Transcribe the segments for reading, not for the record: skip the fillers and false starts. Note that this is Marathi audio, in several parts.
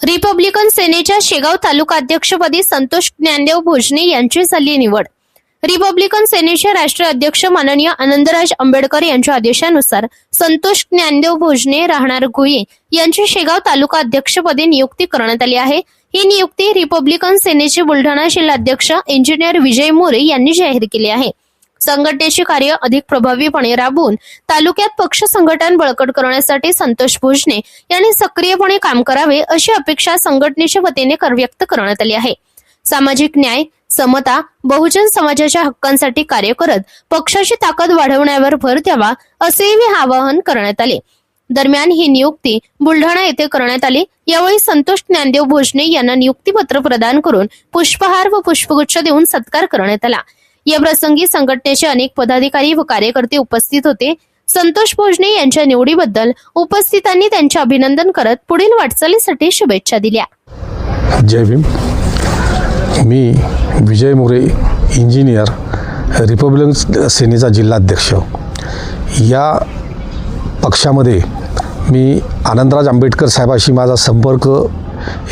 रिपब्लिकन सेनेच्या शेगाव तालुका अध्यक्षपदी संतोष ज्ञानदेव भोजने यांची झाली निवड। रिपब्लिकन सेनेचे राष्ट्रीय अध्यक्ष माननीय आनंदराज आंबेडकर यांच्या आदेशानुसार संतोष ज्ञानदेव भोजने राहणार गुई यांची शेगाव तालुका अध्यक्षपदी नियुक्ती करण्यात आली आहे। ही नियुक्ती रिपब्लिकन सेनेचे बुलढाणा जिल्हाध्यक्ष इंजिनियर विजय मोरे यांनी जाहीर केली आहे। संघटनेचे कार्य अधिक प्रभावीपणे राबवून तालुक्यात पक्ष संघटन बळकट करण्यासाठी संतोष भोजने यांनी सक्रियपणे काम करावे अशी अपेक्षा संघटनेच्या वतीने व्यक्त करण्यात आली आहे। सामाजिक न्याय, समता, बहुजन समाजाच्या हक्कांसाठी कार्य करत पक्षाची ताकद वाढवण्यावर भर द्यावा असेही आवाहन करण्यात आले। दरम्यान ही नियुक्ती बुलढाणा येथे करण्यात आली। यावेळी संतोष ज्ञानदेव भोजने यांना नियुक्तीपत्र प्रदान करून पुष्पहार व पुष्पगुच्छ देऊन सत्कार करण्यात आला। या प्रसंगी संघटनेचे अनेक पदाधिकारी व कार्यकर्ते उपस्थित होते। संतोष भोजने यांच्या निवडीबद्दल उपस्थितांनी त्यांचे अभिनंदन करत पुढील वाटचालीसाठी शुभेच्छा दिल्या। जय भीम। मी विजय मोरे, इंजिनियर, रिपब्लिकन सेनेचा जिल्हाध्यक्ष। या पक्षामध्ये मी आनंदराज आंबेडकर साहेबांशी माझा संपर्क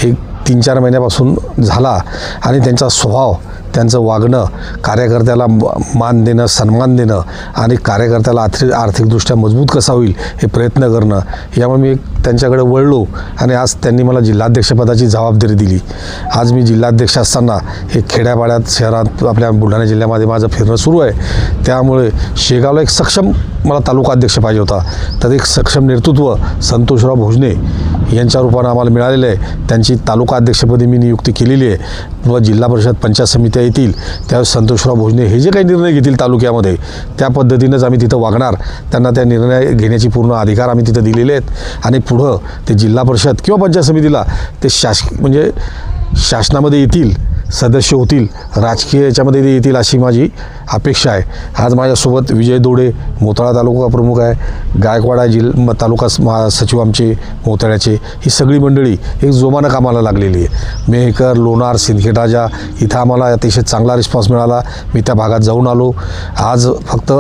एक 3-4 महिन्यापासून झाला आणि त्यांचा स्वभाव, त्यांचं वागणं, कार्यकर्त्याला मान देणं, सन्मान देणं आणि कार्यकर्त्याला आर्थिकदृष्ट्या मजबूत कसा होईल हे प्रयत्न करणं, यामुळे मी त्यांच्याकडे वळलो आणि आज त्यांनी मला जिल्हाध्यक्षपदाची जबाबदारी दिली। आज मी जिल्हाध्यक्ष असताना हे खेड्यापाड्यात, शहरात, आपल्या बुलढाणा जिल्ह्यामध्ये माझं फिरणं सुरू आहे। त्यामुळे शेगावला एक सक्षम मला तालुका अध्यक्ष पाहिजे होता, तर एक सक्षम नेतृत्व संतोषराव भोजने यांच्या रूपानं आम्हाला मिळालेलं आहे। त्यांची तालुका अध्यक्षपदी मी नियुक्ती केलेली आहे व जिल्हा परिषद पंचायत समित्या येतील त्यावेळेस संतोषराव भोजने हे जे काही निर्णय घेतील तालुक्यामध्ये त्या पद्धतीनेच आम्ही तिथं वागणार। त्यांना त्या निर्णय घेण्याची पूर्ण अधिकार आम्ही तिथं दिलेले आहेत आणि पुढं ते जिल्हा परिषद किंवा पंचायत समितीला ते म्हणजे शासनामध्ये येतील, सदस्य होतील, राजकीय याच्यामध्ये ते येतील अशी माझी अपेक्षा आहे। आज माझ्यासोबत विजय दोडे मोताळा तालुका प्रमुख आहे, गायकवाड तालुका सचिव आमचे मोताळ्याचे, ही सगळी मंडळी एक जोमानं कामाला लागलेली आहे। मेहकर, लोणार, सिंदखेडराजा इथं आम्हाला अतिशय चांगला रिस्पॉन्स मिळाला। मी त्या भागात जाऊन आलो। आज फक्त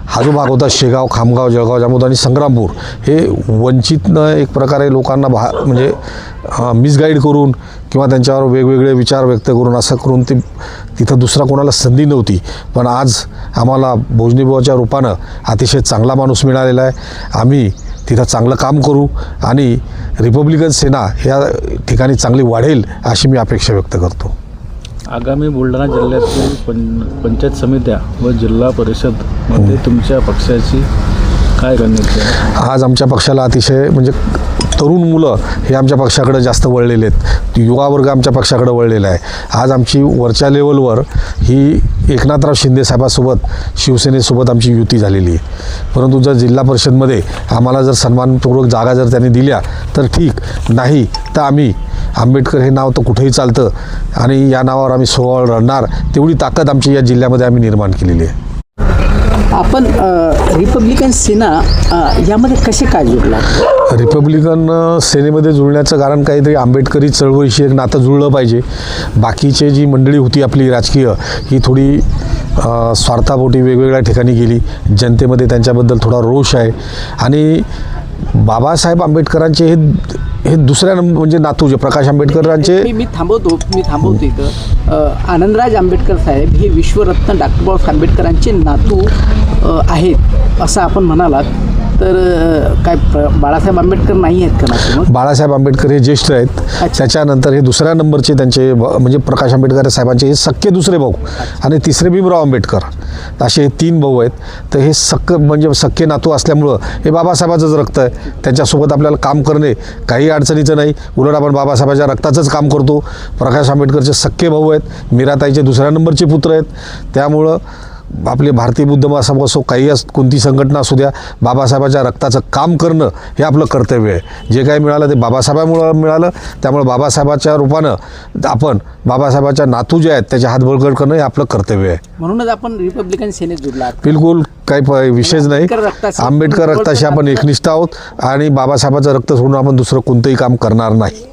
हा जो भाग होता शेगाव, खामगाव, जळगाव, जामोद आणि संग्रामपूर हे वंचितनं एक प्रकारे लोकांना म्हणजे मिसगाईड करून किंवा त्यांच्यावर वेगवेगळे विचार व्यक्त करून असं करून ते तिथं दुसरा कोणाला संधी नव्हती। पण आज आम्हाला भोजनेबुवाच्या रूपानं अतिशय चांगला माणूस मिळालेला आहे। आम्ही तिथं चांगलं काम करू आणि रिपब्लिकन सेना ह्या ठिकाणी चांगली वाढेल अशी मी अपेक्षा व्यक्त करतो। आगामी बुलढाणा जिल्ह्यातील पंचायत समित्या व जिल्हा परिषदमध्ये तुमच्या पक्षाची काय रणनीती आहे? आज आमच्या पक्षाला अतिशय म्हणजे तरुण मुलं हे आमच्या पक्षाकडे जास्त वळलेले आहेत, युवा वर्ग आमच्या पक्षाकडे वळलेला आहे। आज आमची वरच्या लेवलवर ही एकनाथराव शिंदे साहेबांसोबत, शिवसेनेसोबत आमची युती झालेली आहे। परंतु जर जिल्हा परिषदमध्ये आम्हाला जर सन्मानपूर्वक जागा जर त्यांनी दिल्या तर ठीक, नाही तर आम्ही आंबेडकर हे नाव तर कुठेही चालतं आणि या नावावर आम्ही सोहळ लढणार, तेवढी ताकद आमची या जिल्ह्यामध्ये आम्ही निर्माण केलेली आहे। आपण रिपब्लिकन सेना यामध्ये कसे काय जुळला? रिपब्लिकन सेनेमध्ये जुळण्याचं कारण काहीतरी आंबेडकरी चळवळीशी एक नातं जुळलं पाहिजे। बाकीचे जी मंडळी होती आपली राजकीय, ही थोडी स्वार्थापोटी वेगवेगळ्या ठिकाणी गेली। जनतेमध्ये त्यांच्याबद्दल थोडा रोष आहे आणि बाबासाहेब आंबेडकरांचे हे दुसऱ्या म्हणजे नातू जे प्रकाश आंबेडकरांचे मी थांबवतो इथं। आनंदराज आंबेडकर साहेब हे विश्वरत्न डॉक्टर बाबासाहेब आंबेडकरांचे नातू आहेत असं आपण म्हणालात, तर काय बाळासाहेब आंबेडकर नाही आहेत का नातू? बाळासाहेब आंबेडकर हे ज्येष्ठ आहेत, त्याच्यानंतर हे दुसऱ्या नंबरचे त्यांचे म्हणजे प्रकाश आंबेडकर साहेबांचे हे सख्खे दुसरे भाऊ आणि तिसरे भीमराव आंबेडकर, असे हे 3 भाऊ आहेत। तर हे म्हणजे सख्खे नातू असल्यामुळं हे बाबासाहेबाचंच रक्त आहे। त्यांच्यासोबत आपल्याला काम करणे काही अडचणीचं नाही, उलट आपण बाबासाहेबाच्या रक्ताचंच काम करतो। प्रकाश आंबेडकरचे सख्खे भाऊ आहेत, मीराताईचे दुसऱ्या नंबरचे पुत्र आहेत। त्यामुळं आपले भारतीय बुद्ध महासभा असो, काही कोणती संघटना असू द्या, बाबासाहेबाच्या रक्ताचं काम करणं हे आपलं कर्तव्य आहे। जे काही मिळालं ते बाबासाहेबांमुळे मिळालं, त्यामुळे बाबासाहेबाच्या रूपानं आपण बाबासाहेबाच्या नातू जे आहेत त्याचे हात बळकट करणं हे आपलं कर्तव्य आहे। म्हणूनच आपण रिपब्लिकन सेनेत जुळला? बिलकुल काही विषयच नाही। आंबेडकर रक्ताशी आपण एकनिष्ठ आहोत आणि बाबासाहेबाचं रक्त सोडून आपण दुसरं कोणतंही काम करणार नाही।